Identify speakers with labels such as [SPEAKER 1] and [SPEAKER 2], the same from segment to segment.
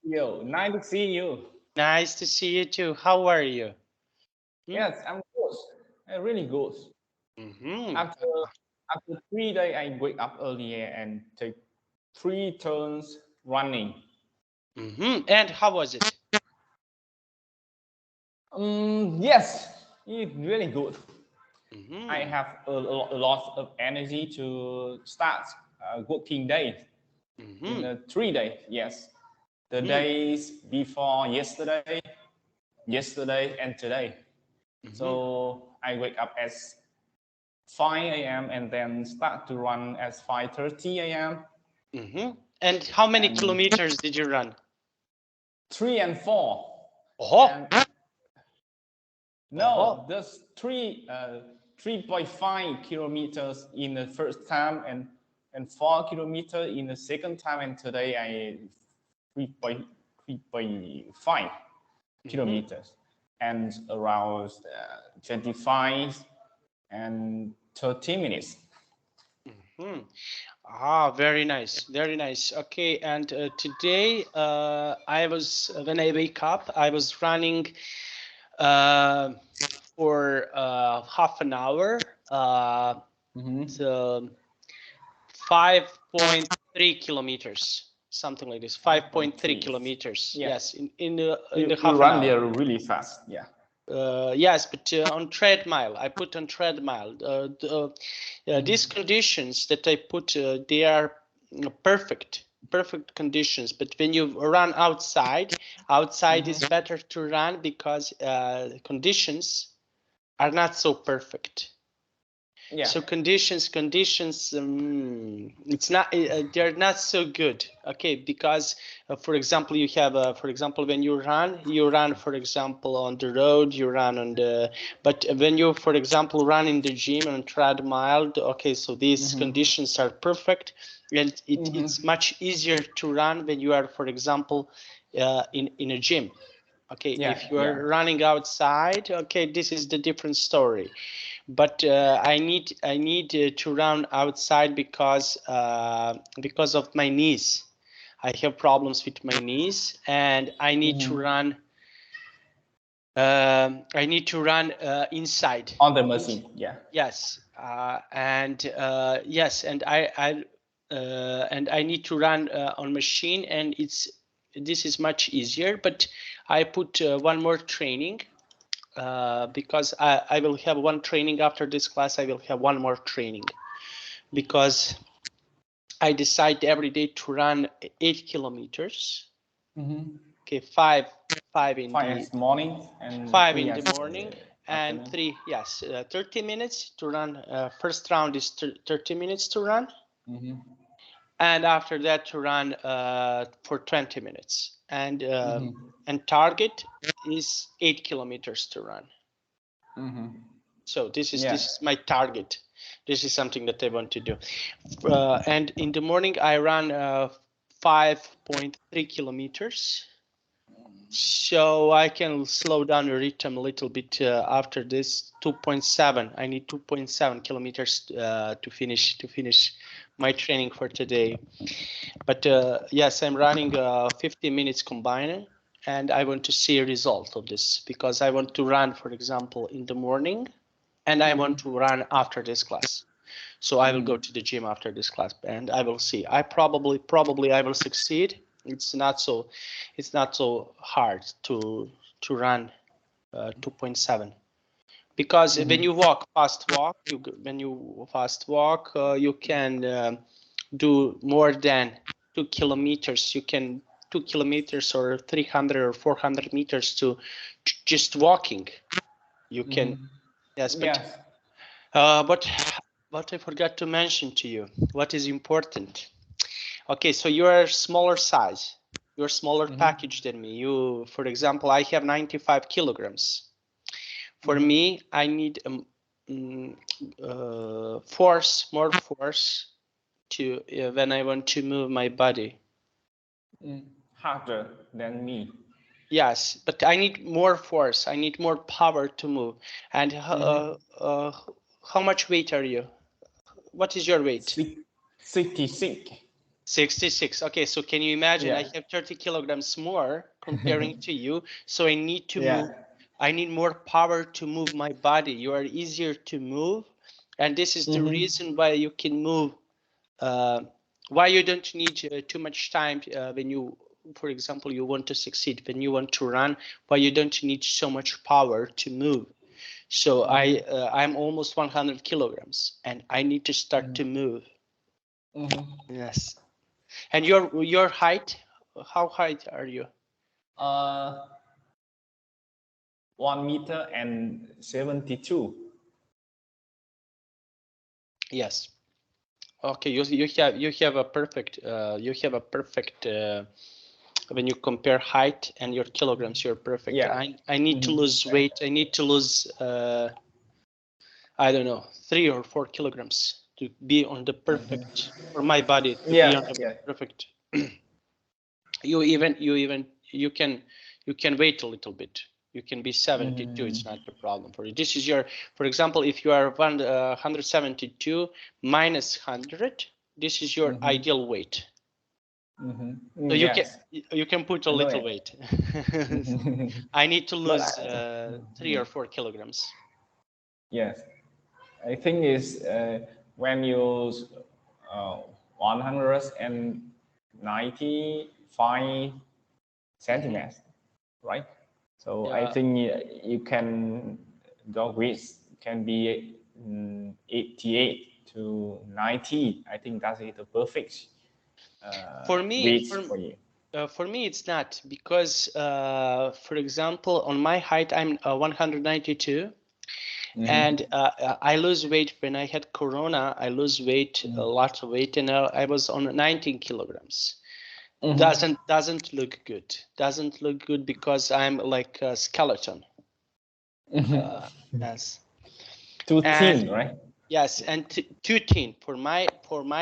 [SPEAKER 1] you. Nice to see you.
[SPEAKER 2] Nice to see you too. How are you?
[SPEAKER 1] Yes, I'm good. Really good.
[SPEAKER 2] Mm-hmm.
[SPEAKER 1] After 3 days, I wake up earlier and take 3 turns running.
[SPEAKER 2] Mm-hmm. And how was it?
[SPEAKER 1] Yes, it's really good. I
[SPEAKER 2] Mm-hmm.
[SPEAKER 1] have a lot of energy to start a working day in
[SPEAKER 2] Mm-hmm.
[SPEAKER 1] 3 days. Yes, the
[SPEAKER 2] Mm-hmm.
[SPEAKER 1] days before yesterday and today.
[SPEAKER 2] Mm-hmm.
[SPEAKER 1] So I wake up at 5 a.m. and then start to run at 5:30 a.m.
[SPEAKER 2] Mm-hmm. And how many
[SPEAKER 1] and
[SPEAKER 2] kilometers did you run?
[SPEAKER 1] 3 and 4.
[SPEAKER 2] Oh,
[SPEAKER 1] And
[SPEAKER 2] oh.
[SPEAKER 1] no, there's 3.5 kilometers in the first time and 4 kilometers in the second time. And today I 3.5
[SPEAKER 2] Mm-hmm.
[SPEAKER 1] kilometers and around 25 and 30 minutes.
[SPEAKER 2] Mm-hmm. Ah, very nice, very nice. Okay, and today I was when I wake up, I was running uh, for half an hour. So 5.3 kilometers, something like this. 5.3
[SPEAKER 1] 5.3.
[SPEAKER 2] kilometers.
[SPEAKER 1] Yeah.
[SPEAKER 2] Yes, in the
[SPEAKER 1] You
[SPEAKER 2] half an
[SPEAKER 1] run
[SPEAKER 2] hour.
[SPEAKER 1] there really fast. Yeah.
[SPEAKER 2] Yes, but on treadmill, I put on treadmill. These conditions that I put, they are perfect conditions. But when you run outside is better to run because conditions are not so perfect.
[SPEAKER 1] Yeah.
[SPEAKER 2] So conditions, it's not, they're not so good. Okay, because for example, you have, for example, when you run, for example, on the road, you run on the, but when you, for example, run in the gym on treadmill, okay, so these conditions are perfect, and it's much easier to run when you are, for example, in a gym. Okay,
[SPEAKER 1] Yeah.
[SPEAKER 2] if you
[SPEAKER 1] Yeah.
[SPEAKER 2] are running outside, okay, this is the different story. But I need to run outside because of my knees. I have problems with my knees, and I need to run. Inside.
[SPEAKER 1] On the machine. Yeah.
[SPEAKER 2] Yes, and yes, and I need to run on machine, and this is much easier. But I put one more training. Because I will have one training after this class. I will have one more training because I decide every day to run 8 kilometers. Okay, five in the
[SPEAKER 1] 5 and
[SPEAKER 2] five
[SPEAKER 1] 3
[SPEAKER 2] in
[SPEAKER 1] at
[SPEAKER 2] the morning and
[SPEAKER 1] afternoon.
[SPEAKER 2] 3, yes, 30 minutes to run. First round is 30 minutes to run, and after that to run for 20 minutes. And target is 8 kilometers to run. So this
[SPEAKER 1] Yeah.
[SPEAKER 2] is my target. This is something that I want to do. And in the morning I run 5.3 kilometers. So I can slow down the rhythm a little bit after this 2.7. I need 2.7 kilometers to finish my training for today. But yes, I'm running 15 minutes combined, and I want to see a result of this because I want to run, for example, in the morning, and I want to run after this class. So I will go to the gym after this class, and I will see. I probably I will succeed. It's not so hard to run 2.7 because when you when you fast walk, you can do more than 2 kilometers. You can 2 kilometers or 300 or 400 meters to just walking. You can, yes, but
[SPEAKER 1] Yes.
[SPEAKER 2] uh, but what I forgot to mention to you, what is important. Okay, so you are smaller size. You're smaller package than me. You, for example, I have 95 kilograms. For me, I need more force to when I want to move my body.
[SPEAKER 1] Harder than me.
[SPEAKER 2] Yes, but I need more force. I need more power to move. And how much weight are you? What is your weight?
[SPEAKER 1] 66.
[SPEAKER 2] 66. Okay, so can you imagine?
[SPEAKER 1] Yeah.
[SPEAKER 2] I have 30 kilograms more comparing to you, so I need to
[SPEAKER 1] Yeah.
[SPEAKER 2] move. I need more power to move my body. You are easier to move, and this is the reason why you can move. Why you don't need too much time when you, for example, you want to succeed, when you want to run, why you don't need so much power to move. So I'm almost 100 kilograms, and I need to start to move. Yes. And your height, how high are you?
[SPEAKER 1] 1 meter and 72.
[SPEAKER 2] Yes. Okay, you have a perfect when you compare height and your kilograms, you're perfect.
[SPEAKER 1] Yeah.
[SPEAKER 2] I need to lose weight. I need to lose I don't know, 3 or 4 kilograms to be on the perfect for my body to be on the perfect. You can wait a little bit. You can be 72. It's not a problem for you. This is your, for example, if you are 172 minus 100, this is your ideal weight. So you can put a little weight. I need to lose 3 or 4 kilograms.
[SPEAKER 1] Yes, I think is when you 195 centimeters, right? So I think you can, the width can be 88 to 90. I think that is the perfect
[SPEAKER 2] for me.
[SPEAKER 1] width for you.
[SPEAKER 2] For me, it's not, because, for example, on my height, I'm 192. And I lose weight when I had Corona. I lose weight, a lot of weight, and I was on 19 kilograms. Doesn't look good. Doesn't look good because I'm like a skeleton. Yes.
[SPEAKER 1] Too thin, right?
[SPEAKER 2] Yes, and too thin. For my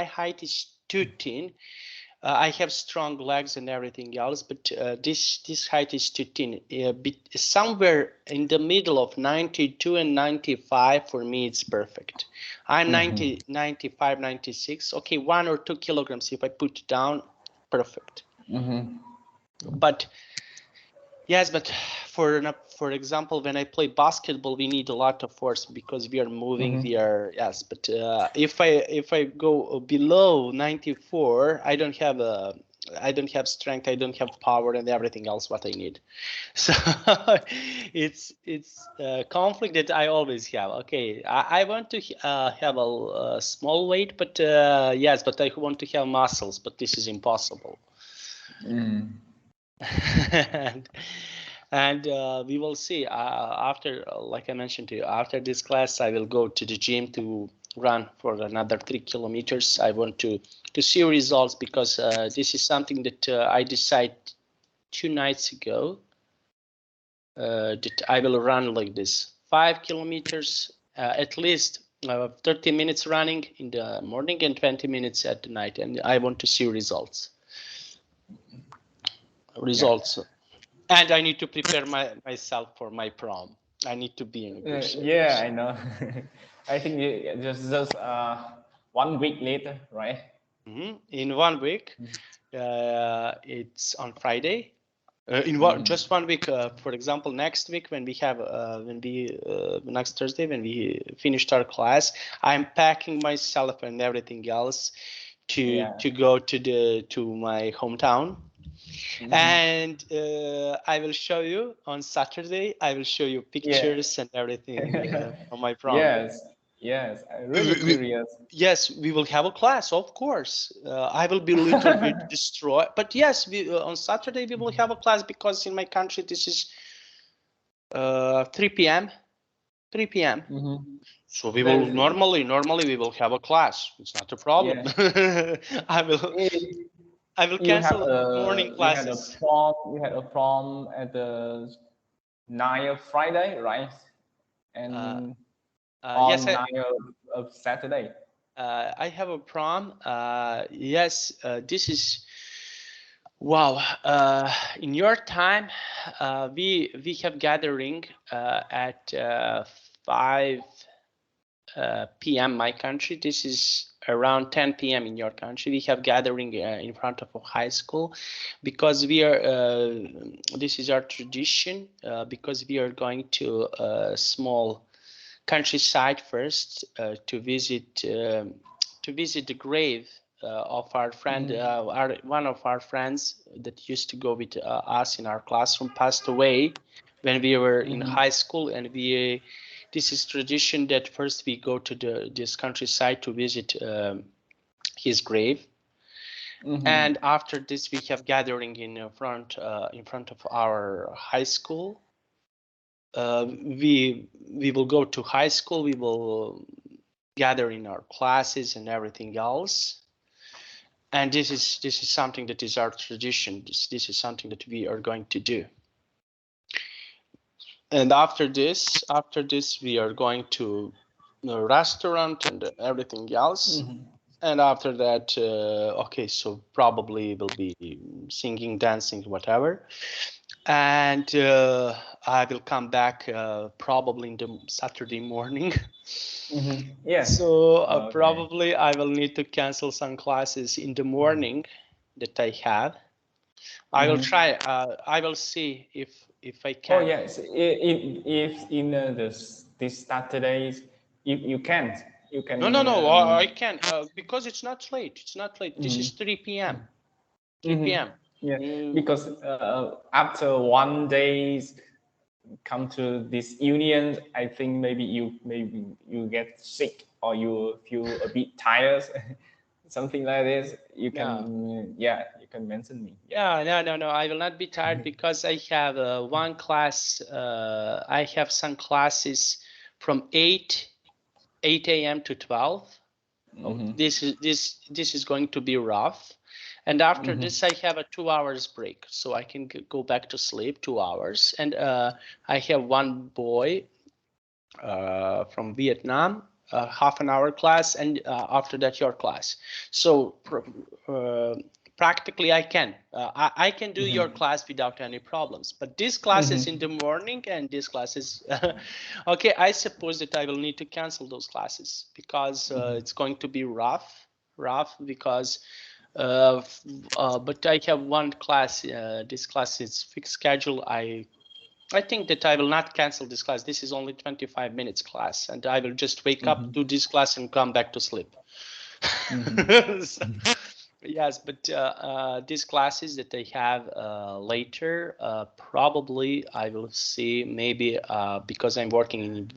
[SPEAKER 2] height is too thin. I have strong legs and everything else, but this height is too thin. Somewhere in the middle of 92 and 95, for me, it's perfect. I'm 90, 95, 96. Okay, 1 or 2 kilograms if I put down, perfect. But yes, but for example, when I play basketball, we need a lot of force because we are moving. We are, yes. But if I go below 94, I don't have strength. I don't have power and everything else what I need. So it's a conflict that I always have. Okay, I want to have a small weight, but yes, but I want to have muscles, but this is impossible. And we will see after, like I mentioned to you, after this class, I will go to the gym to run for another 3 kilometers. I want to see results because this is something that I decided 2 nights ago that I will run like this 5 kilometers, at least 30 minutes running in the morning and 20 minutes at the night. And I want to see results. And I need to prepare myself for my prom. I need to be in a good shape.
[SPEAKER 1] Yeah, I know. I think just 1 week later, right?
[SPEAKER 2] In 1 week, it's on Friday. Just 1 week. For example, next week when we have next Thursday when we finished our class, I'm packing myself and everything else to go to my hometown. And I will show you on Saturday. I will show you pictures and everything from my prom.
[SPEAKER 1] Yes, I'm really curious.
[SPEAKER 2] Yes, we will have a class, of course. I will be a little bit destroyed, but yes, on Saturday we will have a class because in my country this is 3 p.m. 3 p.m. So we will normally we will have a class. It's not a problem. I will cancel morning classes.
[SPEAKER 1] You had a prom at the night of Friday, right? And
[SPEAKER 2] yes,
[SPEAKER 1] night of Saturday.
[SPEAKER 2] I have a prom. Yes, this is wow. In your time, we have gathering at 5 p.m. my country. This is around 10 p.m. in your country, we have gathering in front of a high school, because we are this is our tradition, because we are going to a small countryside first to visit the grave of our friend, one of our friends that used to go with us in our classroom passed away when we were in high school, and this is tradition that first we go to this countryside to visit his grave, and after this we have gathering in front of our high school. We will go to high school. We will gather in our classes and everything else. And this is something that is our tradition. This is something that we are going to do. And after this we are going to a restaurant and everything else. And after that, okay, so probably will be singing, dancing, whatever. And I will come back probably in the Saturday morning.
[SPEAKER 1] Yeah.
[SPEAKER 2] So probably I will need to cancel some classes in the morning that I have. I will try. I will see if I can.
[SPEAKER 1] Oh yes, if in this Saturdays, if you can't, you can.
[SPEAKER 2] No. I can because it's not late. It's not late. This is 3 p.m. 3 p.m.
[SPEAKER 1] Yeah, because after one day come to this union, I think maybe you get sick or you feel a bit tired, something like this. You can you can mention me.
[SPEAKER 2] Yeah. No. I will not be tired because I have one class. I have some classes from 8 a.m. to 12. This is going to be rough. And after this, I have a 2 hours break, so I can go back to sleep 2 hours. And I have one boy from Vietnam, half an hour class, and after that your class. So practically I can do your class without any problems. But this class is in the morning, and this class is okay. I suppose that I will need to cancel those classes because it's going to be rough because but I have one class. This class is fixed schedule. I think that I will not cancel this class. This is only 25 minutes class, and I will just wake up, do this class, and come back to sleep. So, yes, but these classes that I have later, probably I will see maybe because I'm working in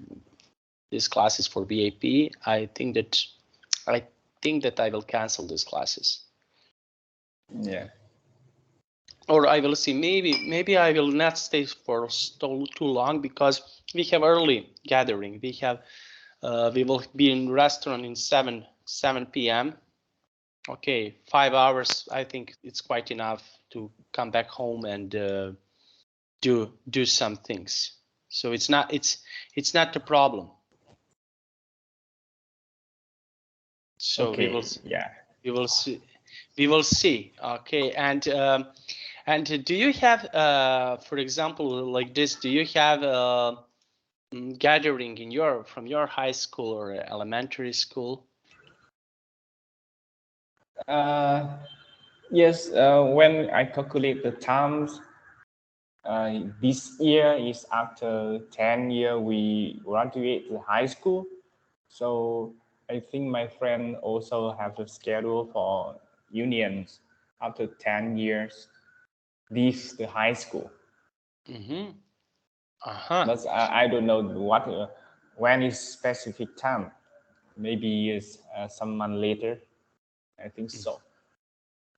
[SPEAKER 2] these classes for BAP. I think that I will cancel these classes.
[SPEAKER 1] Yeah.
[SPEAKER 2] Or I will see, maybe I will not stay for too long because we have early gathering. We will be in restaurant in 7 p.m. Okay, 5 hours. I think it's quite enough to come back home and do some things. So it's not the problem. So
[SPEAKER 1] okay.
[SPEAKER 2] we will see. Okay, and do you have, for example, like this? Do you have gathering from your high school or elementary school?
[SPEAKER 1] Yes. When I calculate the times, this year is after 10 years we graduate to high school. So I think my friend also have a schedule for unions after 10 years. This the high school. But I don't know what when is specific time. Maybe it's some month later. I think so.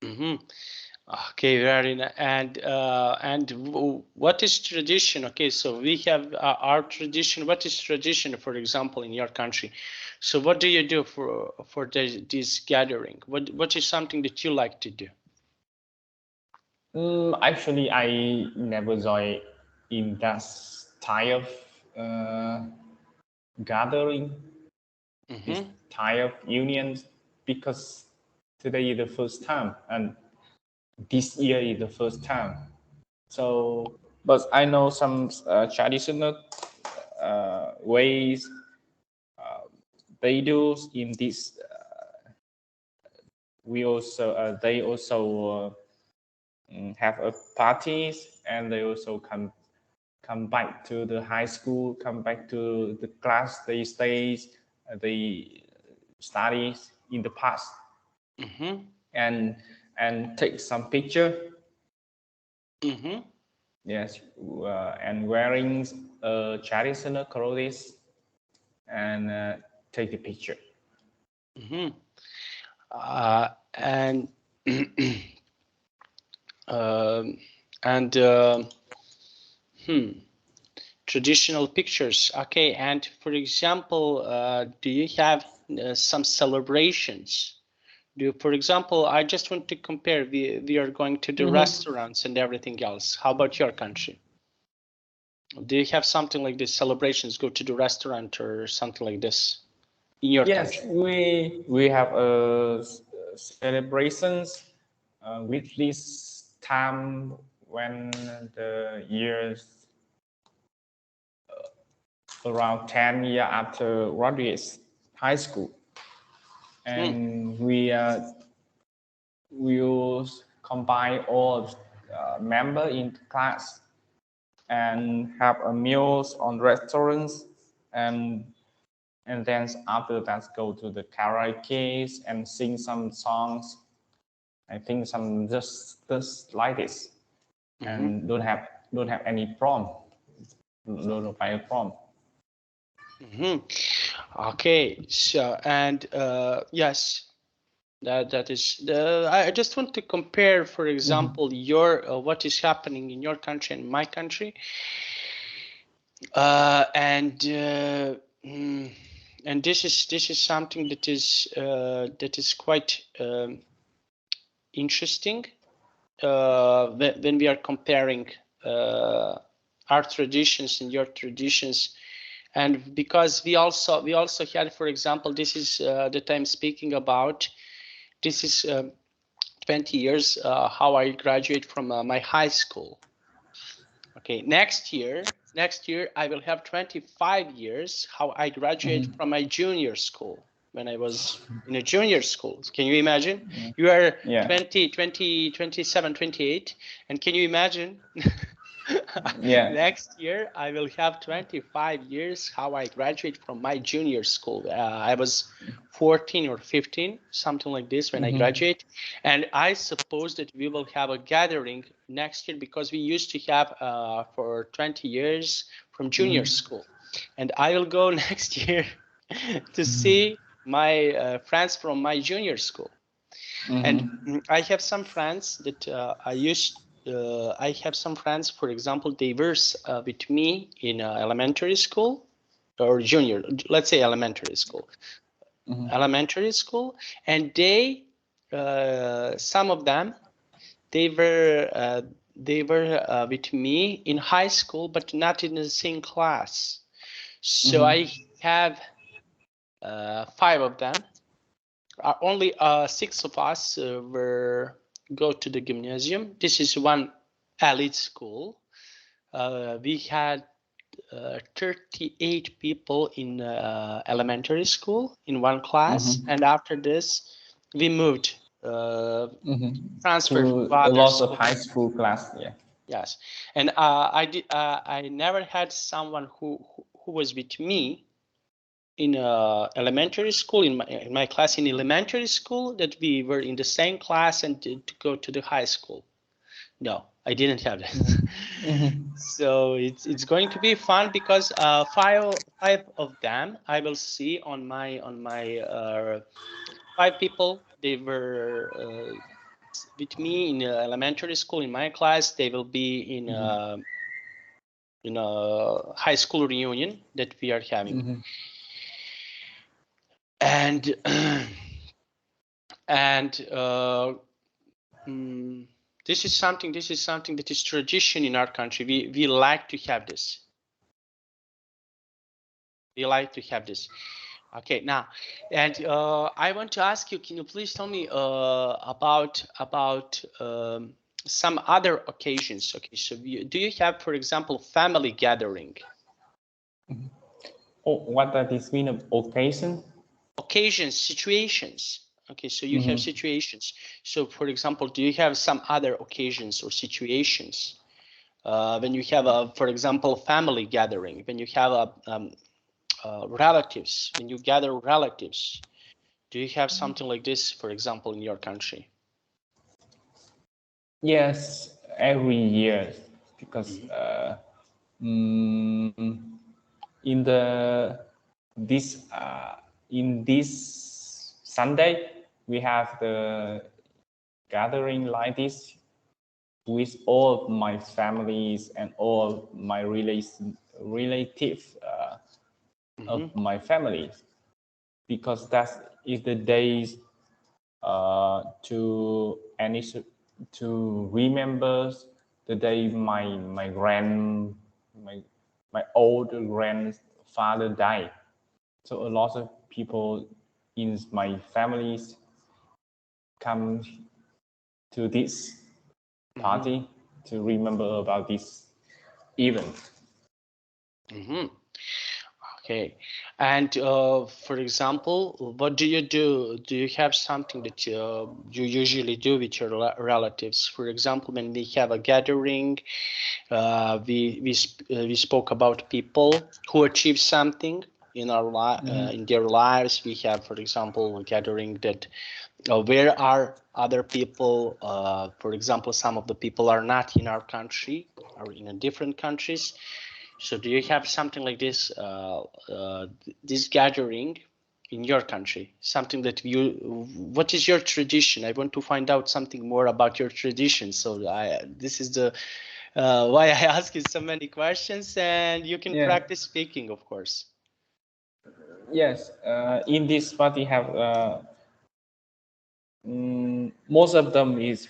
[SPEAKER 2] Okay, very nice. And what is tradition? Okay, so we have our tradition. What is tradition, for example, in your country? So what do you do for this gathering? What is something that you like to do?
[SPEAKER 1] Actually, I never joined in that type of gathering, this type of unions, because today is the first time and this year is the first time. So, but I know some traditional ways they do in this we also they also have a parties, and they also come back to the high school, come back to the class they stays, they studies in the past, and take some picture. Yes, and wearing traditional clothes, and take the picture.
[SPEAKER 2] And traditional pictures. Okay, and for example, do you have some celebrations? For example, I just want to compare. We are going to the restaurants and everything else. How about your country? Do you have something like this? Celebrations, go to the restaurant or something like this in your country?
[SPEAKER 1] Yes, we have celebrations with this time when the years around 10 years after graduates high school, and we will combine all members in class and have a meals on restaurants, and then after that go to the karaoke and sing some songs. I think some just like this, and don't have any problem. Don't have a problem.
[SPEAKER 2] Okay, so and yes, that is I just want to compare, for example, your what is happening in your country and my country, and this is something that is quite interesting when we are comparing our traditions and your traditions. And because we also had, for example, this is that I'm speaking about, this is 20 years how I graduate from my high school. Okay, next year I will have 25 years how I graduate from my junior school, when I was in a junior school. Can you imagine? You are 20, 27, 28, and can you imagine? Next year I will have 25 years how I graduate from my junior school. I was 14 or 15, something like this, when I graduate, and I suppose that we will have a gathering next year, because we used to have for 20 years from junior school, and I will go next year to see my friends from my junior school. And I have some friends that I have some friends, for example, they were with me in elementary school or junior, let's say elementary school, and they, some of them, they were with me in high school, but not in the same class. So I have 5 of them. Only 6 of us go to the gymnasium. This is one elite school. We had 38 people in elementary school in one class, and after this we moved, transferred to
[SPEAKER 1] a lot
[SPEAKER 2] school.
[SPEAKER 1] of high school class.
[SPEAKER 2] Yes, and I never had someone who was with me in elementary school, in my class in elementary school, that we were in the same class and to go to the high school. No, I didn't have that. So it's going to be fun, because 5 of them I will see on my 5 people. They were with me in elementary school in my class. They will be in a high school reunion that we are having. And this is something that is tradition in our country. We like to have this. Okay, now, and I want to ask you, can you please tell me about some other occasions? Okay, so do you have, for example, family gathering?
[SPEAKER 1] Oh, what does this mean of occasion?
[SPEAKER 2] Occasions, situations. Okay, so you have situations. So for example, do you have some other occasions or situations when you have a, for example, family gathering, when you have a relatives, when you gather relatives? Do you have something like this, for example, in your country?
[SPEAKER 1] Yes, every year, because in this Sunday we have the gathering like this with all my families and all my relatives of my family, because that is the days to remember the day my old grandfather died. So a lot of people in my families come to this party to remember about this event.
[SPEAKER 2] Okay, and for example, what do you do? Do you have something that you usually do with your relatives? For example, when we have a gathering, we spoke about people who achieve something in our in their lives. We have, for example, a gathering that where are other people? For example, some of the people are not in our country, or in different countries. So do you have something like this, this gathering in your country? Something that what is your tradition? I want to find out something more about your tradition. So this is the why I ask you so many questions, and you can practice speaking, of course.
[SPEAKER 1] Yes, in this party have most of them is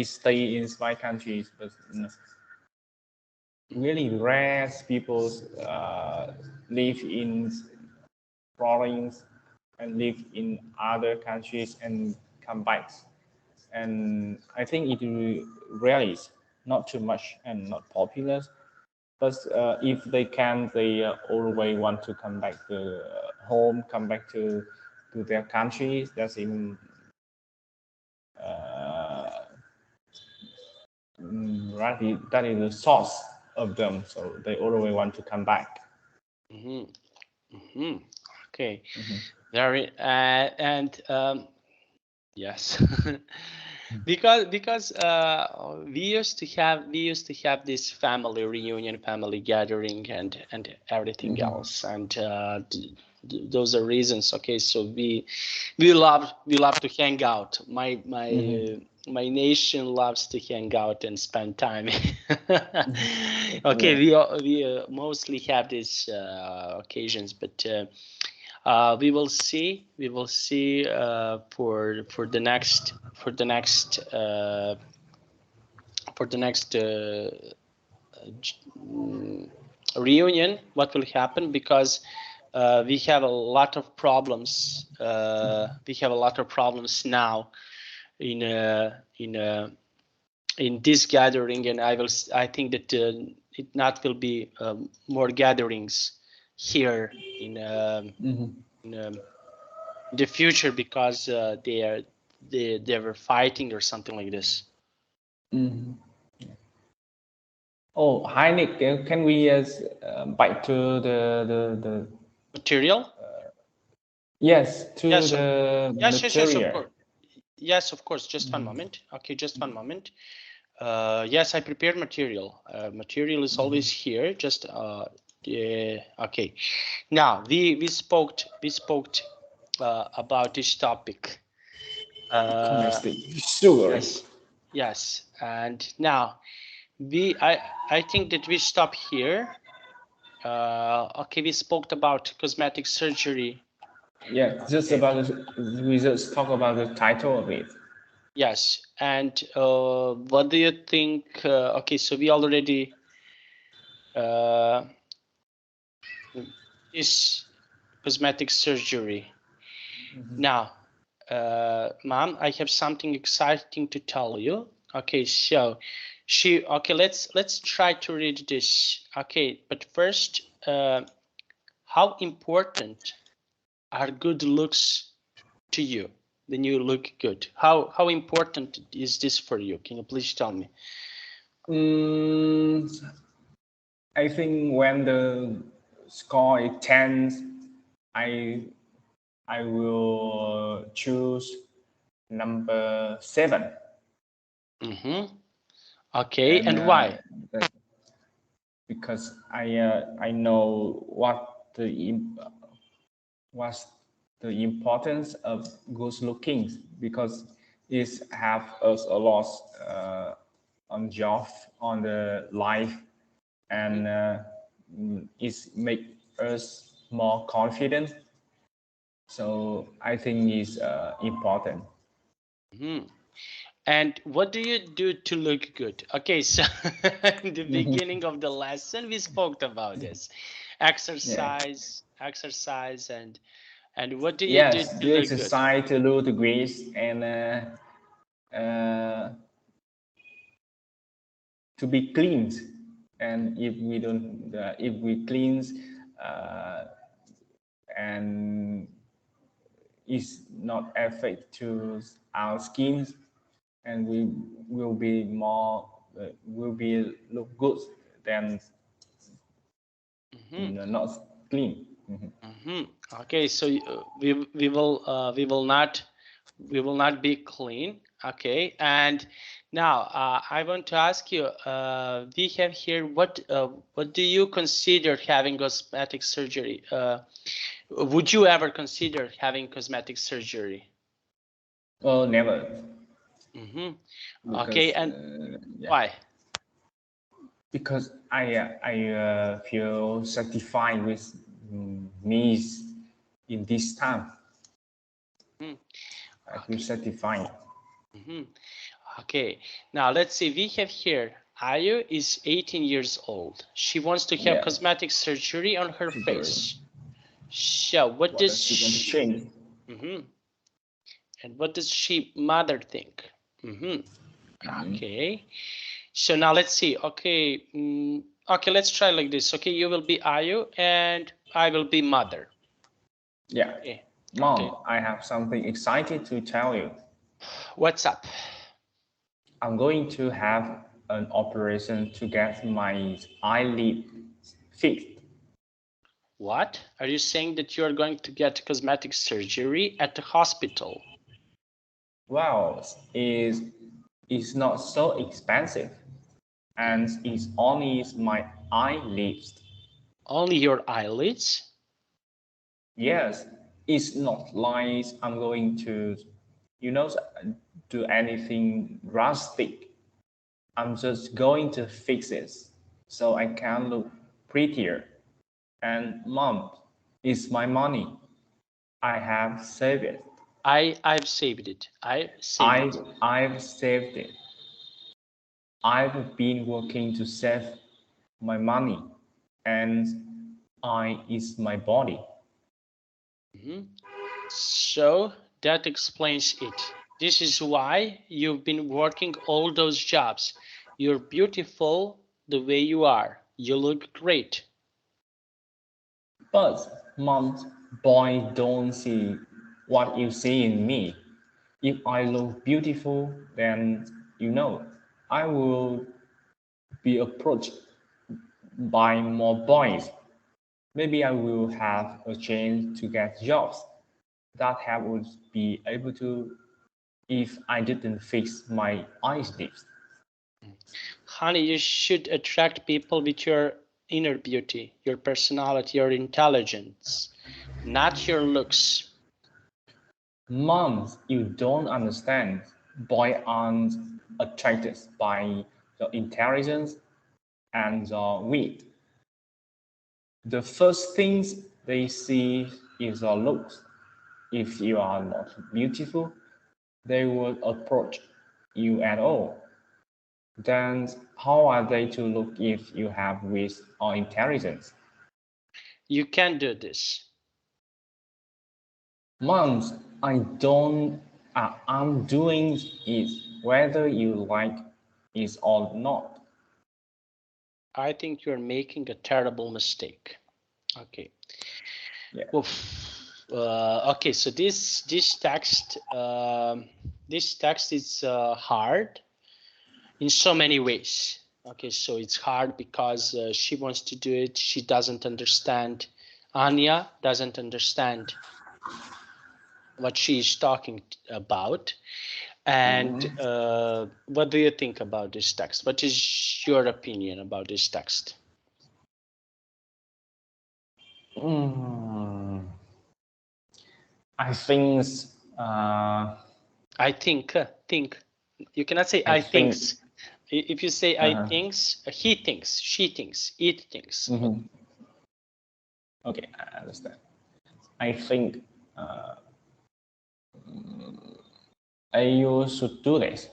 [SPEAKER 1] stay in my countries, but really rare people live in foreigns and live in other countries and come back. And I think it rarely, not too much and not popular. But if they can, they always want to come back to home, come back to their countries. That's in that is the source of them. So they always want to come back.
[SPEAKER 2] Okay, very and yes. because we used to have this family reunion, family gathering, and everything else, and those are reasons. Okay, so we love to hang out. My nation loves to hang out and spend time. Okay, we mostly have these occasions, but we will see for the next reunion what will happen, because we have a lot of problems. We have a lot of problems now in this gathering, and I think that it not will be more gatherings here in the future, because they were fighting or something like this.
[SPEAKER 1] Oh, hi Nick, can we bite to the
[SPEAKER 2] material?
[SPEAKER 1] Yes, to
[SPEAKER 2] yes,
[SPEAKER 1] the
[SPEAKER 2] yes,
[SPEAKER 1] material.
[SPEAKER 2] yes, of course. Yes, of course. Just one moment. Okay, just one moment. Yes, I prepared material. Material is always here. Just okay. Now we spoke about this topic.
[SPEAKER 1] Sugar.
[SPEAKER 2] Yes, and now I think that we stop here. Okay, we spoke about cosmetic surgery.
[SPEAKER 1] Yeah, just about we just talk about the title of it.
[SPEAKER 2] Yes, and what do you think? Okay, so we already is cosmetic surgery. Now, Mom, I have something exciting to tell you. Okay, so let's try to read this. Okay, but first, how important are good looks to you? then you look good. How important is this for you? Can you please tell me?
[SPEAKER 1] I think when the score is 10, I will choose number 7.
[SPEAKER 2] Okay, and why?
[SPEAKER 1] Because I know what's the importance of good looking, because it have us a lot on job, on the life, and it make us more confident. So I think it's important.
[SPEAKER 2] And what do you do to look good? Okay, so in the beginning of the lesson, we spoke about this. Exercise, exercise, and what do you do to
[SPEAKER 1] do
[SPEAKER 2] look
[SPEAKER 1] exercise
[SPEAKER 2] good?
[SPEAKER 1] to look great, and to be clean. And if we don't, if we cleanse, and it's not affect to our skins, and we will be more will be look good than not clean.
[SPEAKER 2] Okay, so we will not be clean. Okay, and now I want to ask you, we have here, what do you consider having cosmetic surgery? Would you ever consider having cosmetic surgery?
[SPEAKER 1] Well, never.
[SPEAKER 2] Because,
[SPEAKER 1] Okay,
[SPEAKER 2] and why?
[SPEAKER 1] Because I feel satisfied with me in this time. I feel satisfied.
[SPEAKER 2] Okay, now let's see. We have here, Ayu is 18 years old. She wants to have cosmetic surgery on her face. So what does she want to change? And what does she mother think? Okay, so now let's see. Okay, okay, let's try like this. Okay, you will be Ayu and I will be mother.
[SPEAKER 1] Yeah. Okay. Mom, I have something exciting to tell you.
[SPEAKER 2] What's up?
[SPEAKER 1] I'm going to have an operation to get my eyelid fixed.
[SPEAKER 2] What? Are you saying that you're going to get cosmetic surgery at the hospital?
[SPEAKER 1] Well, it's not so expensive, and it's only my eyelids.
[SPEAKER 2] Only your eyelids?
[SPEAKER 1] Yes, it's not like I'm going to, do anything drastic. I'm just going to fix it so I can look prettier. And Mom, it's my money. I have saved it.
[SPEAKER 2] I've saved it. I've saved
[SPEAKER 1] it. I've been working to save my money, and I is my body.
[SPEAKER 2] So that explains it. This is why you've been working all those jobs. You're beautiful the way you are. You look great.
[SPEAKER 1] But Mom, boy, don't see what you see in me. If I look beautiful, then I will be approached by more boys. Maybe I will have a chance to get jobs that I would be able to if I didn't fix my eyes lips.
[SPEAKER 2] Honey, you should attract people with your inner beauty, your personality, your intelligence, not your looks.
[SPEAKER 1] Mom, you don't understand. Boys aren't attracted by your intelligence and your wit. The first things they see is your looks. If you are not beautiful, they will approach you at all. Then how are they to look if you have wit or intelligence?
[SPEAKER 2] You can do this.
[SPEAKER 1] Moms, I'm doing it whether you like it or not.
[SPEAKER 2] I think you're making a terrible mistake. Okay.
[SPEAKER 1] Yeah.
[SPEAKER 2] Oof. Okay, so this text is hard in so many ways. Okay, so it's hard because she wants to do it. She doesn't understand. Anya doesn't understand what she is talking about. And what do you think about this text? What is your opinion about this text?
[SPEAKER 1] I think.
[SPEAKER 2] I think. You cannot say I thinks. If you say I thinks, he thinks, she thinks, it thinks.
[SPEAKER 1] Okay, I understand. I think you should do this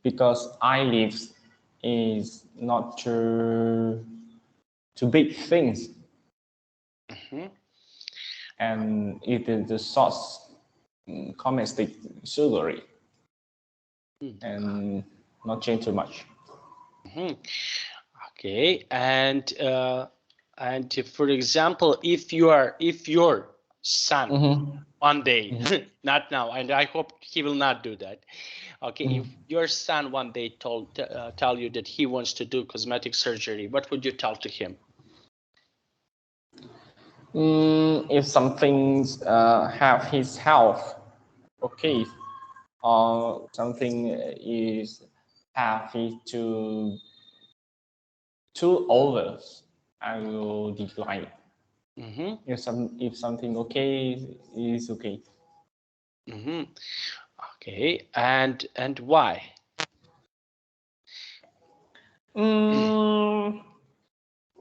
[SPEAKER 1] because I live is not too big things, and it is the sauce comestic sugary and not change too much.
[SPEAKER 2] Okay, and for example, if your son one day, not now, and I hope he will not do that. Okay, if your son one day tell you that he wants to do cosmetic surgery, what would you tell to him?
[SPEAKER 1] If something have his health okay, or something is have it too over, I will decline. If something okay is okay.
[SPEAKER 2] Okay, and why?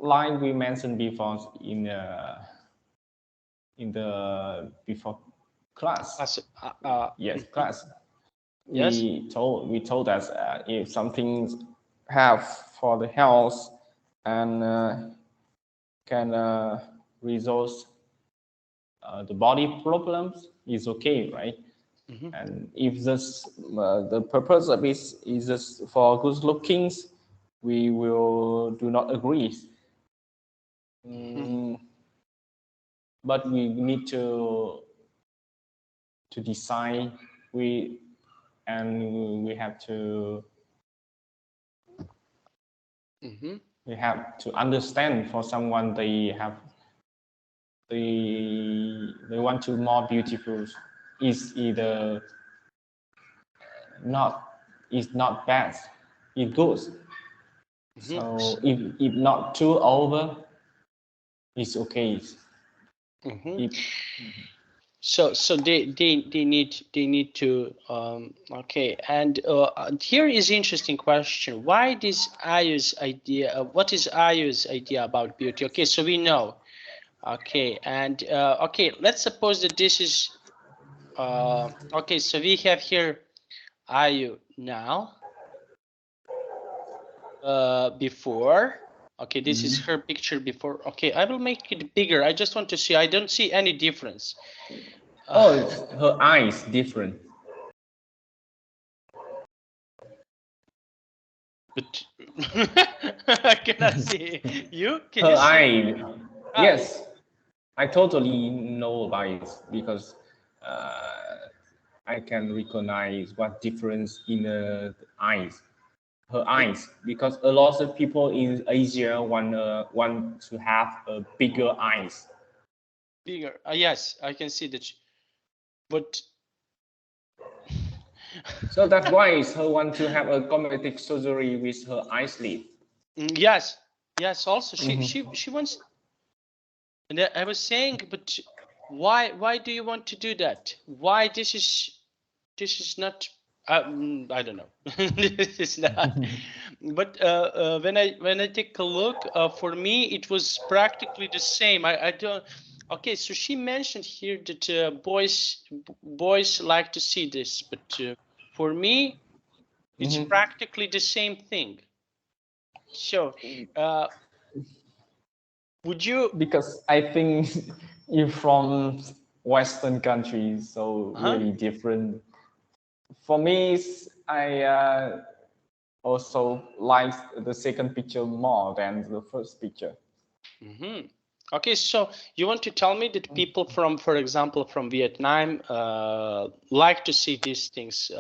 [SPEAKER 1] Like we mentioned before in the before class. Yes, class.
[SPEAKER 2] Yes.
[SPEAKER 1] We told us if something have for the health and can resolve the body problems is okay, right? And if this the purpose of it is just for good lookings, we will do not agree. But we need to decide. We have to we have to understand for someone they want to more beautiful is either not bad, it's good. So if not too over, it's okay.
[SPEAKER 2] So they need to okay, and here is interesting question. Why this Ayu's idea? What is Ayu's idea about beauty? Okay, so we know. Okay, and okay, let's suppose that this is okay, so we have here Ayu now before. Okay, this is her picture before. Okay, I will make it bigger. I just want to see. I don't see any difference.
[SPEAKER 1] Her eyes different.
[SPEAKER 2] But I cannot see you. Can
[SPEAKER 1] her
[SPEAKER 2] you see?
[SPEAKER 1] eye, yes, I totally know about it because I can recognize what difference in the eyes, her eyes, because a lot of people in Asia want to have a bigger eyes.
[SPEAKER 2] Bigger, yes, I can see that, but
[SPEAKER 1] so that's why her want to have a cosmetic surgery with her eyelid.
[SPEAKER 2] Yes, also she wants, and I was saying, but why do you want to do that? Why this is not I don't know. This is not. But when I take a look, for me it was practically the same. I don't. Okay, so she mentioned here that boys like to see this, but for me it's practically the same thing. So would you?
[SPEAKER 1] Because I think you're from Western countries, so really different. For me, I also like the second picture more than the first picture.
[SPEAKER 2] Okay, so you want to tell me that people from, for example, from Vietnam, like to see these things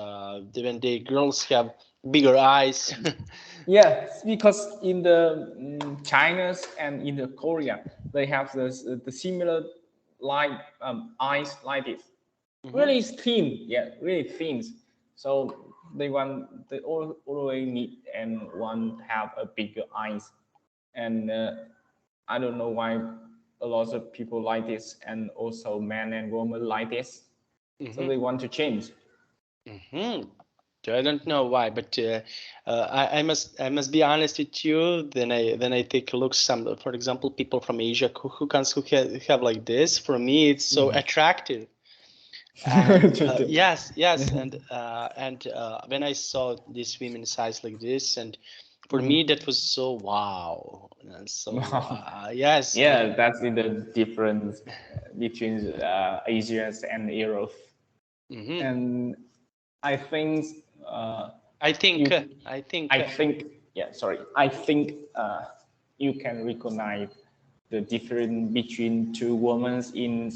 [SPEAKER 2] when the girls have bigger eyes?
[SPEAKER 1] Yeah, because in the China's and in the Korea, they have the similar like eyes like this, really thin, yeah, really thin. So they always need and want to have a bigger eyes, and I don't know why a lot of people like this, and also men and women like this. So they want to change.
[SPEAKER 2] So I don't know why, but I must be honest with you. Then I take a look some, for example, people from Asia who have like this. For me, it's so attractive. And yes, and when I saw these women's eyes like this, and for me that was so wow. And so yes,
[SPEAKER 1] Yeah, that's in the difference between Asia and Europe. And I think
[SPEAKER 2] I think
[SPEAKER 1] you,
[SPEAKER 2] I think
[SPEAKER 1] I think, yeah, sorry, I think you can recognize the difference between two women in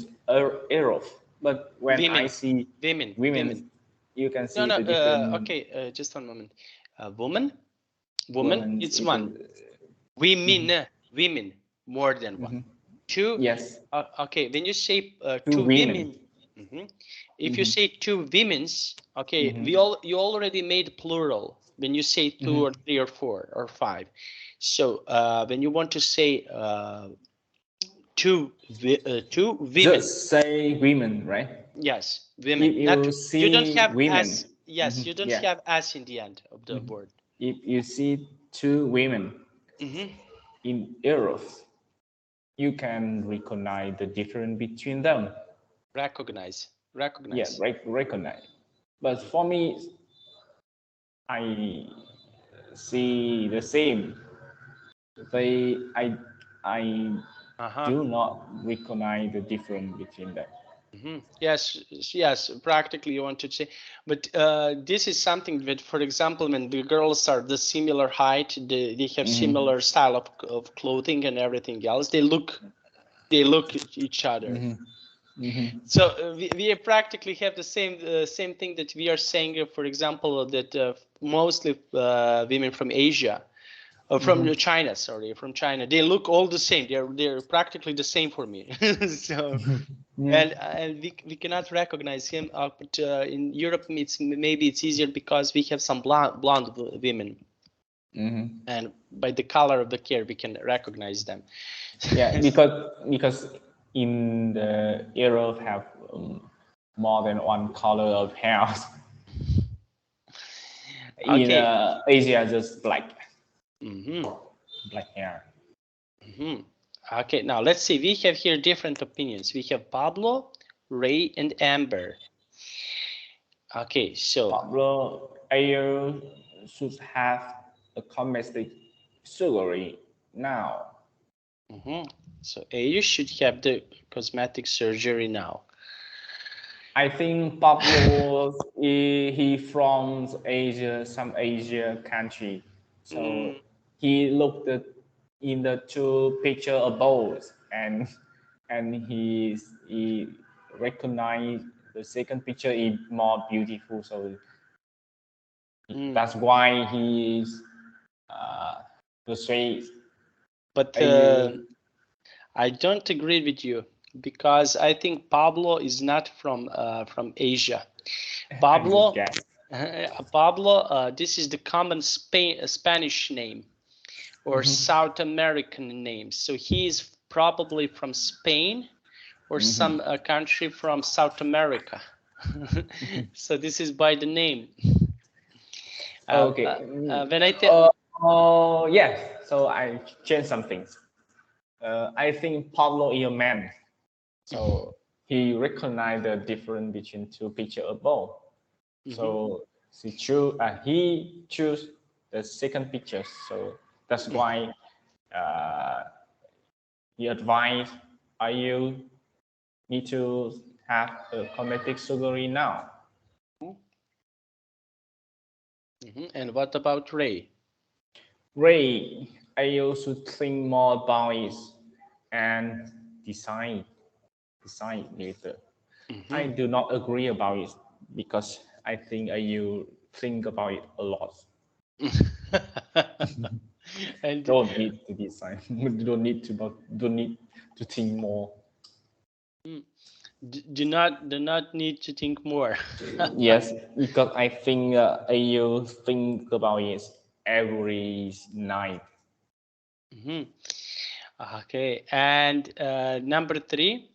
[SPEAKER 1] Europe. But when I see women, you can see
[SPEAKER 2] no
[SPEAKER 1] the different
[SPEAKER 2] okay, just one moment. Woman,
[SPEAKER 1] women.
[SPEAKER 2] it's one. Women more than one. Two.
[SPEAKER 1] Yes,
[SPEAKER 2] Okay, when you say
[SPEAKER 1] two
[SPEAKER 2] two
[SPEAKER 1] women.
[SPEAKER 2] women, if you say two women's, okay, you already made plural when you say two or three or four or five. So when you want to say two women,
[SPEAKER 1] Just say women, right?
[SPEAKER 2] yes,
[SPEAKER 1] If
[SPEAKER 2] women. Not
[SPEAKER 1] you
[SPEAKER 2] you don't
[SPEAKER 1] see
[SPEAKER 2] have
[SPEAKER 1] women,
[SPEAKER 2] s. Yes, you don't
[SPEAKER 1] yeah.
[SPEAKER 2] have s in the end of the word.
[SPEAKER 1] If you see two women in Europe, you can recognize the difference between them.
[SPEAKER 2] Recognize.
[SPEAKER 1] Yeah, recognize. But for me, I see the same. I do not recognize the difference between them.
[SPEAKER 2] Yes, yes, practically you want to say, but this is something that, for example, when the girls are the similar height, they have similar style of clothing and everything else. They look at each other. So we practically have the same thing that we are saying. For example, that mostly women from Asia. From China, sorry, from China. They look all the same. They're practically the same for me. So, and we cannot recognize him. But in Europe, maybe it's easier because we have some blonde women, and by the color of the hair, we can recognize them.
[SPEAKER 1] Yeah, because in the Europe have more than one color of hair. In Asia, just black. Black hair.
[SPEAKER 2] Okay, now let's see. We have here different opinions. We have Pablo, Ray, and Amber. Okay, so
[SPEAKER 1] Pablo Ayer should have a cosmetic surgery now.
[SPEAKER 2] So you should have the cosmetic surgery now.
[SPEAKER 1] I think Pablo he from Asia, some Asia country. So he looked at in the two picture above, and he recognized the second picture is more beautiful. So that's why he's persuaded.
[SPEAKER 2] But I don't agree with you because I think Pablo is not from Asia. Pablo, Pablo, this is the common Spanish name or South American name. So he is probably from Spain or some country from South America. So this is by the name.
[SPEAKER 1] Okay.
[SPEAKER 2] When I tell.
[SPEAKER 1] Oh yes. So I changed some things. I think Pablo is a man, so he recognized the difference between two pictures above. So he chose the second picture. So that's why he advised you need to have a cosmetic surgery now.
[SPEAKER 2] And what about Ray?
[SPEAKER 1] Ray, I should think more about it and decide later.
[SPEAKER 2] Mm-hmm.
[SPEAKER 1] I do not agree about it because I think you think about it a lot.
[SPEAKER 2] And
[SPEAKER 1] Don't need to decide. don't need to think more.
[SPEAKER 2] do not need to think more.
[SPEAKER 1] Yes, because I think you think about it every night.
[SPEAKER 2] Mm-hmm. Okay, and number 3.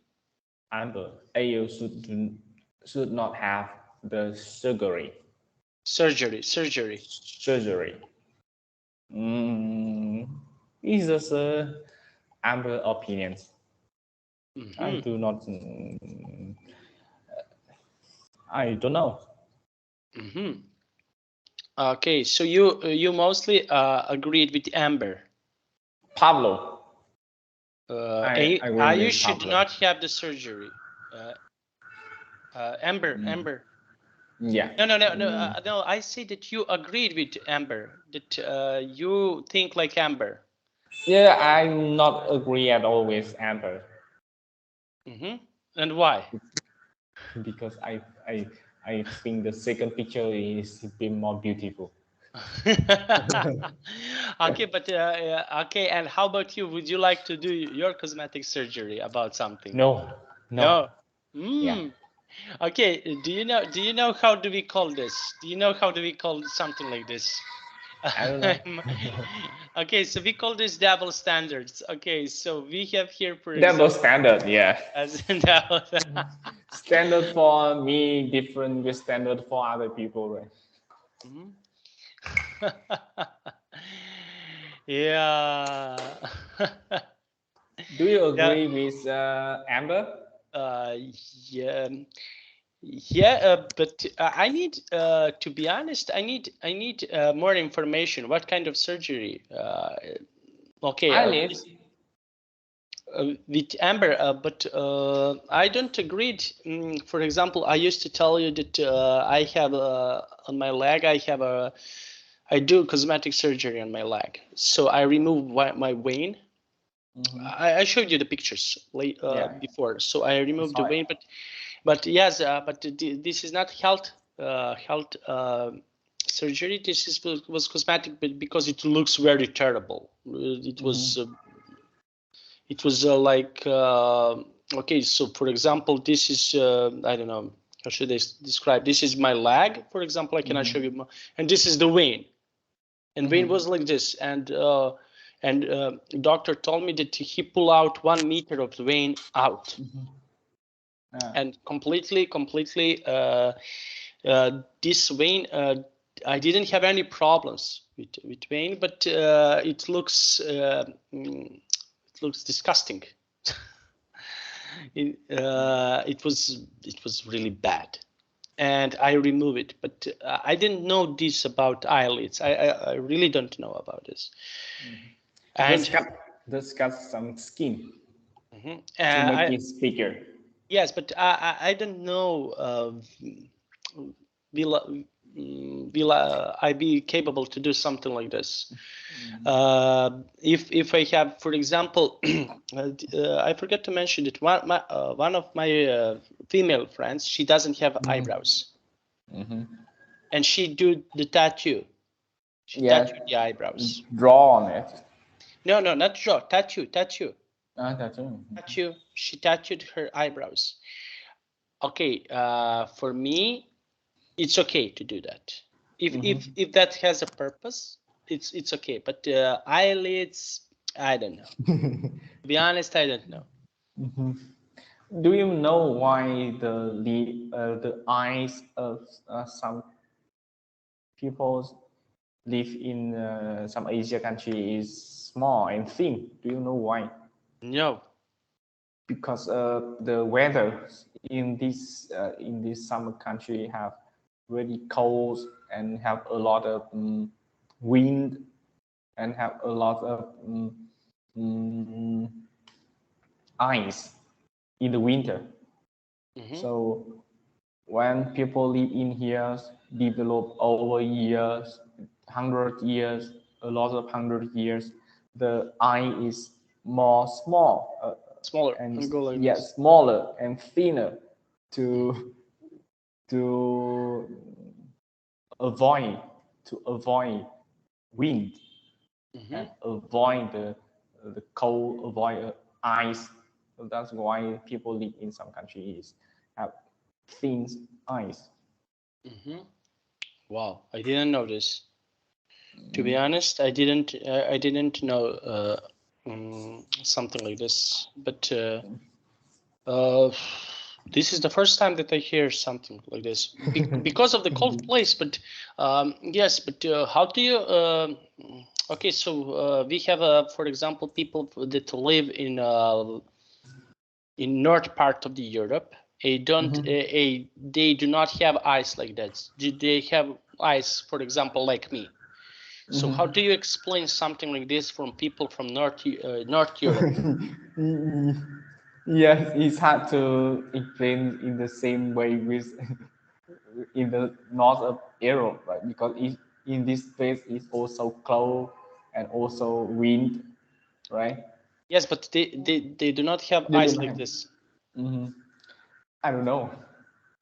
[SPEAKER 1] Amber, AU should not have the surgery. Surgery. This is Amber opinions.
[SPEAKER 2] Mm-hmm.
[SPEAKER 1] I do not. I don't know.
[SPEAKER 2] Mm-hmm. Okay, so you mostly agreed with Amber.
[SPEAKER 1] Pablo. I agree
[SPEAKER 2] You
[SPEAKER 1] with
[SPEAKER 2] should
[SPEAKER 1] Pablo.
[SPEAKER 2] not have the surgery. Amber.
[SPEAKER 1] Yeah.
[SPEAKER 2] No. I say that you agreed with Amber. That you think like Amber.
[SPEAKER 1] Yeah, I'm not agree at all with Amber.
[SPEAKER 2] Mm-hmm. And why?
[SPEAKER 1] Because I think the second picture is a bit more beautiful.
[SPEAKER 2] Okay, but okay. And how about you? Would you like to do your cosmetic surgery about something?
[SPEAKER 1] No.
[SPEAKER 2] No.
[SPEAKER 1] Yeah.
[SPEAKER 2] Okay. Do you know how do we call this? Do you know how do we call something like this?
[SPEAKER 1] I don't know.
[SPEAKER 2] Okay, so we call this double standards. Okay, so we have here, for
[SPEAKER 1] Double
[SPEAKER 2] example,
[SPEAKER 1] standard, yeah.
[SPEAKER 2] as double.
[SPEAKER 1] Standard for me, different with standard for other people, right?
[SPEAKER 2] Mhm. Yeah.
[SPEAKER 1] Do you
[SPEAKER 2] Yeah.
[SPEAKER 1] agree with Amber?
[SPEAKER 2] Yeah. Yeah, but I need, to be honest, I need more information. What kind of surgery? Okay,
[SPEAKER 1] Eyelids.
[SPEAKER 2] with Amber, but I don't agree. For example, I used to tell you that I have on my leg, I do cosmetic surgery on my leg. So I remove my vein. I showed you the pictures
[SPEAKER 1] Yeah.
[SPEAKER 2] before. So I removed the
[SPEAKER 1] Sorry.
[SPEAKER 2] vein, but yes, but this is not health surgery. This was cosmetic, but because it looks very terrible. It was like okay. So for example, this is I don't know how should I describe. This is my leg, for example. I cannot show you, and this is the vein, and vein was like this, and doctor told me that he pull out 1 meter of the vein out, and completely this vein. I didn't have any problems with vein, but it looks disgusting. It was really bad, and I removed it. But I didn't know this about eyelids. I really don't know about this. And
[SPEAKER 1] Just cut some skin
[SPEAKER 2] to
[SPEAKER 1] make it bigger.
[SPEAKER 2] yes, but I don't know. Will I be capable to do something like this? If I have, for example, I forgot to mention that one of my female friends, she doesn't have eyebrows, and she do the tattoo. She tattooed the eyebrows.
[SPEAKER 1] Draw on it.
[SPEAKER 2] No, not draw. Tattoo.
[SPEAKER 1] Tattoo.
[SPEAKER 2] Tattoo. She tattooed her eyebrows. Okay, for me, it's okay to do that. If that has a purpose, it's okay. But eyelids, I don't know. To be honest, I don't know.
[SPEAKER 1] Do you know why the eyes of some people live in some Asia country is small and thin? Do you know why?
[SPEAKER 2] No.
[SPEAKER 1] Because the weather in this summer country have very cold and have a lot of wind and have a lot of ice in the winter. So when people live in here, develop over years, 100 years, a lot of 100 years, the eye is more
[SPEAKER 2] smaller
[SPEAKER 1] and
[SPEAKER 2] Angola
[SPEAKER 1] smaller and thinner to avoid wind and avoid the cold, avoid ice. So that's why people live in some countries have thin ice.
[SPEAKER 2] Wow, I didn't know this. To be honest, I didn't know something like this. But this is the first time that I hear something like this because of the cold place. But yes, but how do you? Okay, so we have, for example, people that live in north part of the Europe. They do not have ice like that. They have ice, for example, like me. So how do you explain something like this from people from North Europe?
[SPEAKER 1] Yes, it's hard to explain in the same way with in the north of Europe, right? Because in this place it's also cold and also wind, right?
[SPEAKER 2] Yes, but they do not have ice like this.
[SPEAKER 1] I don't know,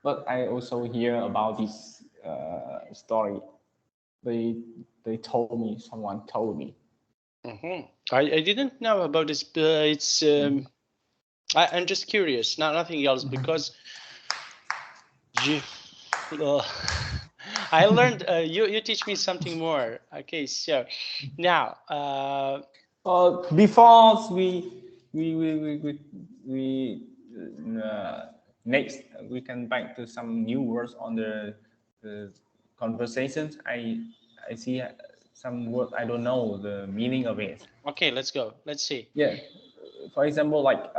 [SPEAKER 1] but I also hear about this story. They told me, someone told me.
[SPEAKER 2] I didn't know about this. It's I'm just curious, nothing else, because I learned. You teach me something more. Okay, so now
[SPEAKER 1] before next we can back to some new words on the conversations. I see some words I don't know the meaning of it.
[SPEAKER 2] Okay, let's go. Let's see.
[SPEAKER 1] Yeah, for example, like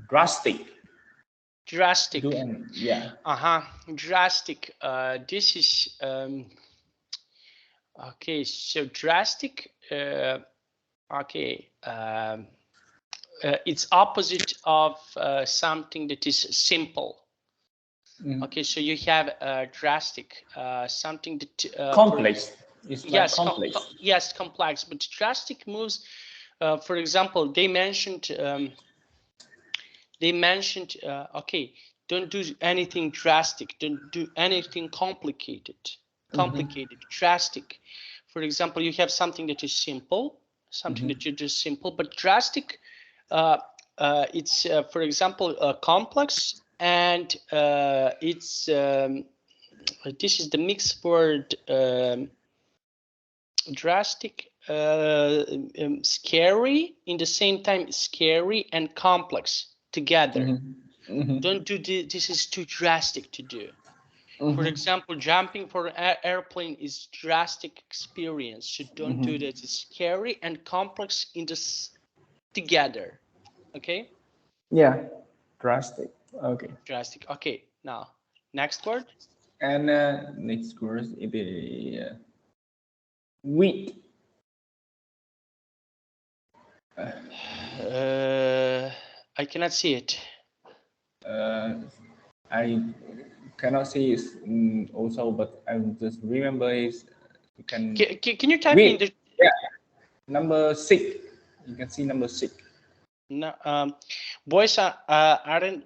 [SPEAKER 1] drastic.
[SPEAKER 2] Drastic.
[SPEAKER 1] Yeah.
[SPEAKER 2] Drastic. This is okay. So drastic. Okay. It's opposite of something that is simple. Okay, so you have drastic, something that
[SPEAKER 1] complex. It's
[SPEAKER 2] yes,
[SPEAKER 1] complex.
[SPEAKER 2] Yes, complex. But drastic moves. For example, they mentioned. Okay, don't do anything drastic. Don't do anything complicated. Drastic. For example, you have something that is simple, something that you do simple, but drastic. It's for example complex, and it's this is the mixed word drastic, scary, in the same time scary and complex together. Don't do this is too drastic to do. For example, jumping for an airplane is drastic experience, so don't do that. It's scary and complex in this together. Okay.
[SPEAKER 1] Yeah, drastic. Okay.
[SPEAKER 2] Drastic. Okay, now next word.
[SPEAKER 1] And next word it is weak.
[SPEAKER 2] I cannot see it.
[SPEAKER 1] I cannot see it also, but I just remember is you can.
[SPEAKER 2] Can you type in the?
[SPEAKER 1] Yeah, number 6. You can see number 6.
[SPEAKER 2] No, boys aren't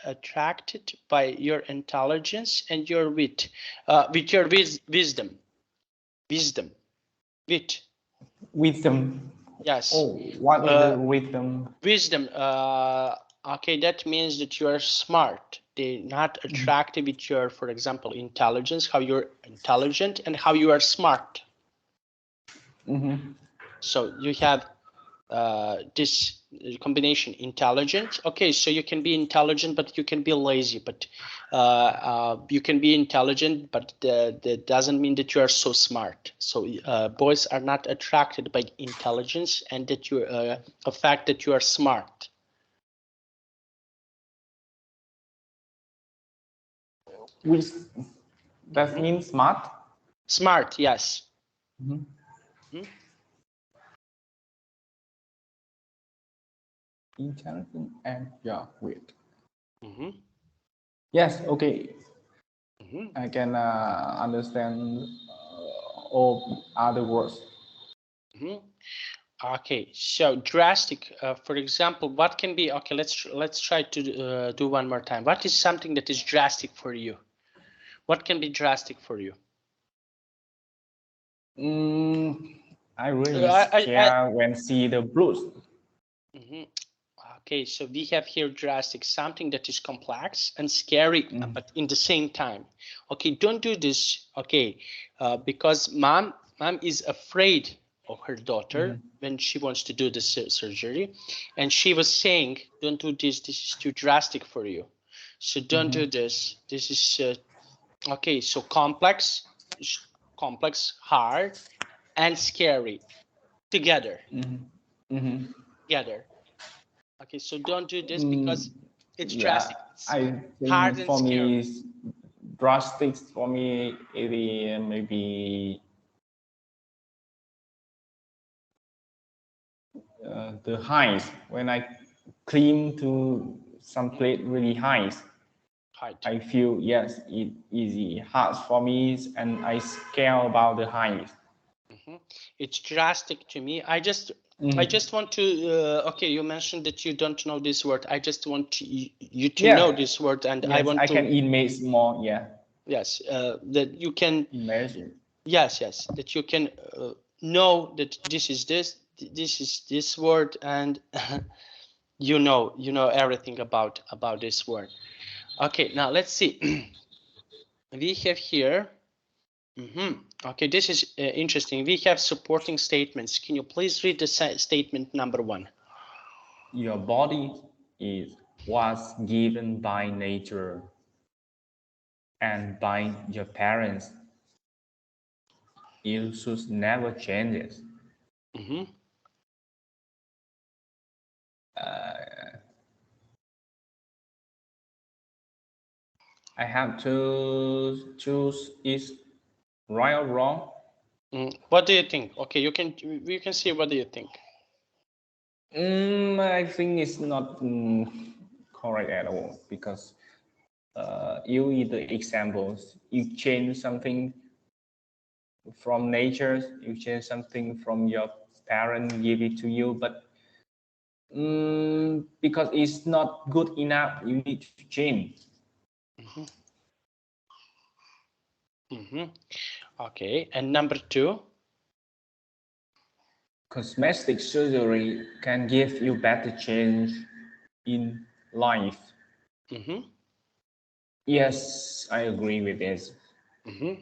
[SPEAKER 2] attracted by your intelligence and your wit, with your wisdom. Wit.
[SPEAKER 1] Wisdom.
[SPEAKER 2] Yes.
[SPEAKER 1] Oh, what is the wisdom?
[SPEAKER 2] Wisdom. Okay, that means that you are smart. They're not attracted with your, for example, intelligence, how you're intelligent and how you are smart. So you have this combination, intelligent. Okay, so you can be intelligent, but you can be lazy. But you can be intelligent, but that doesn't mean that you are so smart. So boys are not attracted by intelligence and that you the fact that you are smart.
[SPEAKER 1] Which that means smart.
[SPEAKER 2] Smart, yes.
[SPEAKER 1] Intelligent and yeah, wit. Yes, okay. I can understand all other words.
[SPEAKER 2] Okay, so drastic, for example, what can be, okay, let's try to do one more time. What is something that is drastic for you? What can be drastic for you?
[SPEAKER 1] I really scare when see the blues.
[SPEAKER 2] Okay, so we have here drastic, something that is complex and scary, but in the same time. Okay, don't do this, okay, because mom is afraid of her daughter when she wants to do the surgery, and she was saying, don't do this, this is too drastic for you, so don't do this. This is okay, so complex, hard, and scary together. Together. Okay, so don't do this because it's drastic. It's
[SPEAKER 1] I
[SPEAKER 2] hard
[SPEAKER 1] think
[SPEAKER 2] and
[SPEAKER 1] for
[SPEAKER 2] scary.
[SPEAKER 1] me, drastic for me, it is maybe the height. When I climb to some place really high, I feel yes, it easy hard for me, and I scare about the height.
[SPEAKER 2] It's drastic to me. I just want to okay, you mentioned that you don't know this word. I just want you to know this word, and
[SPEAKER 1] yes,
[SPEAKER 2] I want to
[SPEAKER 1] can imagine more.
[SPEAKER 2] Yes, that you can
[SPEAKER 1] imagine.
[SPEAKER 2] Yes, that you can know that this is this word, and you know everything about this word. Okay, now let's see. We have here. Okay, this is interesting. We have supporting statements. Can you please read the statement number 1?
[SPEAKER 1] Your body was given by nature and by your parents. You should never change it. I have to choose is right or wrong.
[SPEAKER 2] What do you think? Okay, you can see. What do you think?
[SPEAKER 1] I think it's not correct at all, because you need the examples. You change something from nature, you change something from your parent give it to you, but because it's not good enough, you need to change.
[SPEAKER 2] Okay, and number 2?
[SPEAKER 1] Cosmetic surgery can give you better change in life. Yes, I agree with this.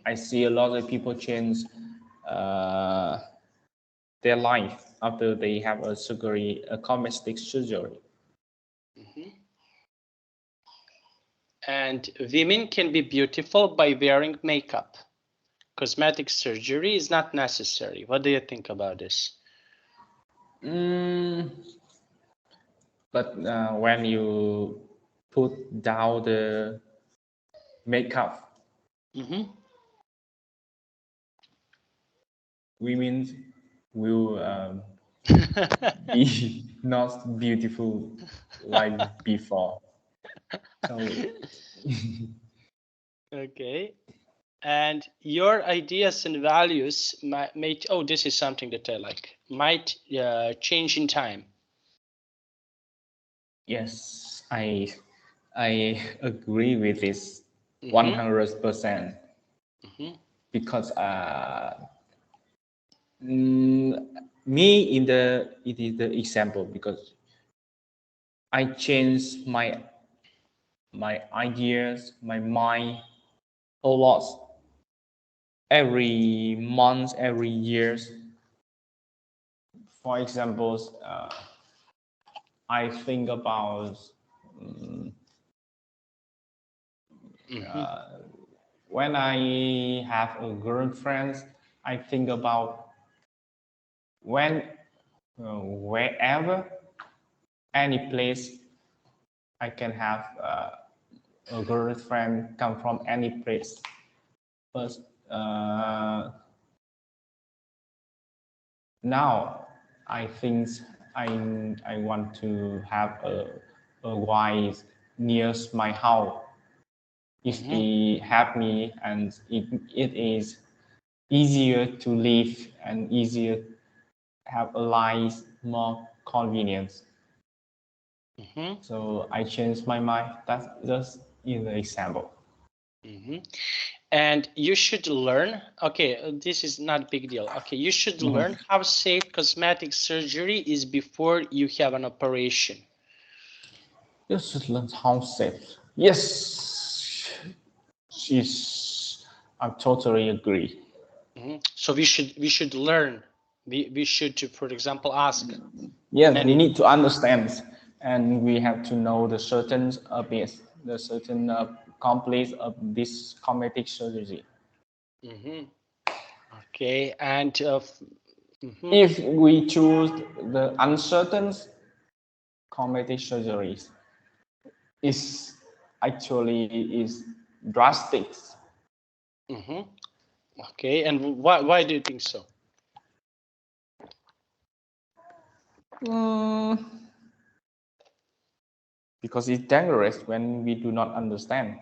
[SPEAKER 1] I see a lot of people change their life after they have a surgery, a cosmetic surgery.
[SPEAKER 2] And women can be beautiful by wearing makeup. Cosmetic surgery is not necessary. What do you think about this?
[SPEAKER 1] But when you put down the makeup, women will be not beautiful like before. So
[SPEAKER 2] okay. And your ideas and values might, oh, this is something that I like, might change in time.
[SPEAKER 1] yes, I agree with this 100%. Because me it is the example, because I changed my ideas, my mind a lot every month, every years. For example, I think about when I have a girlfriend, I think about wherever, any place I can have a girlfriend come from any place. But now I think I want to have a wife near my house. If it help me, and it is easier to live and easier have a line more convenience.
[SPEAKER 2] Mm-hmm.
[SPEAKER 1] So I changed my mind. That's just an example.
[SPEAKER 2] Mm-hmm. And you should learn, okay, this is not a big deal. Okay, you should learn how safe cosmetic surgery is before you have an operation.
[SPEAKER 1] You should learn how safe. Yes, I totally agree.
[SPEAKER 2] So we should learn. We should, for example, ask.
[SPEAKER 1] Yes, we need to understand, and we have to know the certain bits, the certain complex of this cosmetic surgery.
[SPEAKER 2] Okay, and
[SPEAKER 1] if we choose the uncertain cosmetic surgeries, is actually is drastic.
[SPEAKER 2] Okay, and why do you think so?
[SPEAKER 1] Because it's dangerous when we do not understand.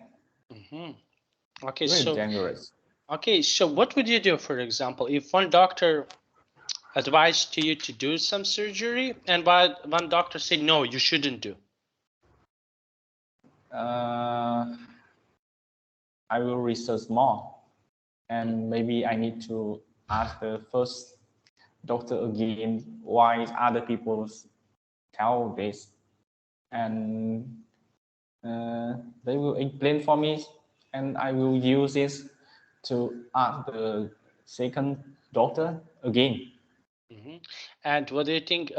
[SPEAKER 2] Okay,
[SPEAKER 1] very
[SPEAKER 2] so
[SPEAKER 1] dangerous.
[SPEAKER 2] Okay, so what would you do, for example, if one doctor advised to you to do some surgery and one doctor said no, you shouldn't do?
[SPEAKER 1] I will research more, and maybe I need to ask the first doctor again why other people tell this, and they will explain for me, and I will use this to ask the second doctor again.
[SPEAKER 2] And what do you think?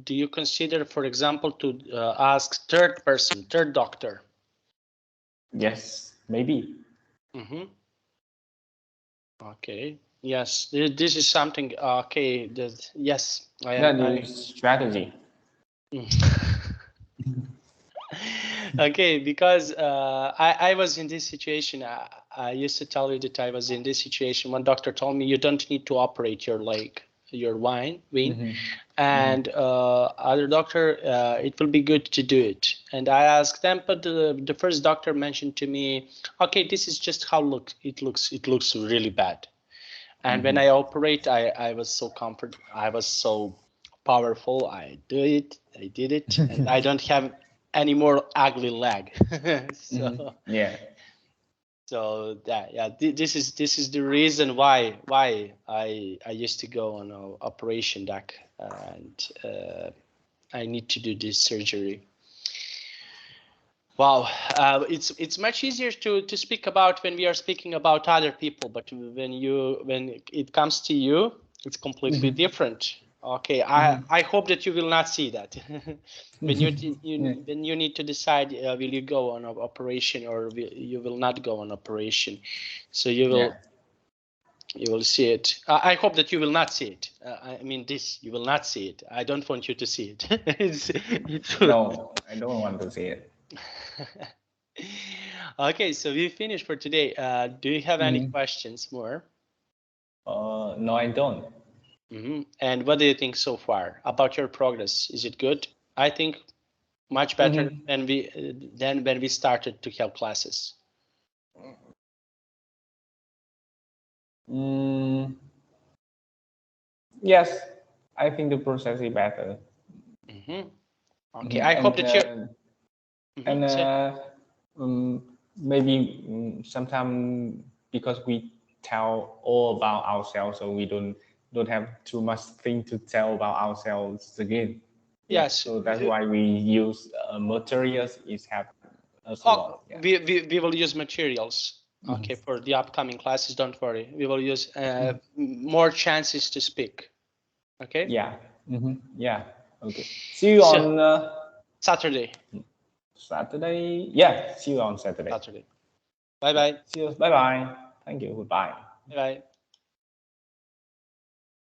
[SPEAKER 2] Do you consider, for example, to ask third doctor?
[SPEAKER 1] Yes, maybe.
[SPEAKER 2] Okay. Yes, this is something. Okay. Yes.
[SPEAKER 1] That is strategy.
[SPEAKER 2] Okay, because I was in this situation. I used to tell you that I was in this situation. One doctor told me you don't need to operate your leg, your vein, and other doctor, it will be good to do it. And I asked them, but the first doctor mentioned to me, okay, this is just how it looks really bad. And when I operate, I was so comfortable, I was so powerful. I did it, and I don't have any more ugly leg. So
[SPEAKER 1] yeah.
[SPEAKER 2] So that, yeah, this is the reason why I used to go on an operation doc, and I need to do this surgery. Wow, it's much easier to speak about when we are speaking about other people, but when it comes to you, it's completely different. Okay, I hope that you will not see that when when you need to decide will you go on an operation or you will not go on operation, so you will see it. I hope that you will not see it. I mean, this you will not see it. I don't want you to see it.
[SPEAKER 1] No, I don't want to see it.
[SPEAKER 2] Okay, so we finished for today. Do you have any questions more?
[SPEAKER 1] No, I don't.
[SPEAKER 2] And what do you think so far about your progress? Is it good? I think much better than when we started to have classes.
[SPEAKER 1] Yes, I think the process is better.
[SPEAKER 2] Okay, I hope that you.
[SPEAKER 1] Maybe sometimes because we tell all about ourselves, so we don't have too much thing to tell about ourselves again.
[SPEAKER 2] Yes.
[SPEAKER 1] So that's why we use materials is have as
[SPEAKER 2] well. We will use materials. Okay, for the upcoming classes, don't worry. We will use more chances to speak. Okay.
[SPEAKER 1] Yeah. Yeah. Okay. See you on
[SPEAKER 2] Saturday.
[SPEAKER 1] Saturday. Yeah. See you on Saturday.
[SPEAKER 2] Bye bye.
[SPEAKER 1] See you. Bye bye. Thank you. Goodbye.
[SPEAKER 2] Bye bye.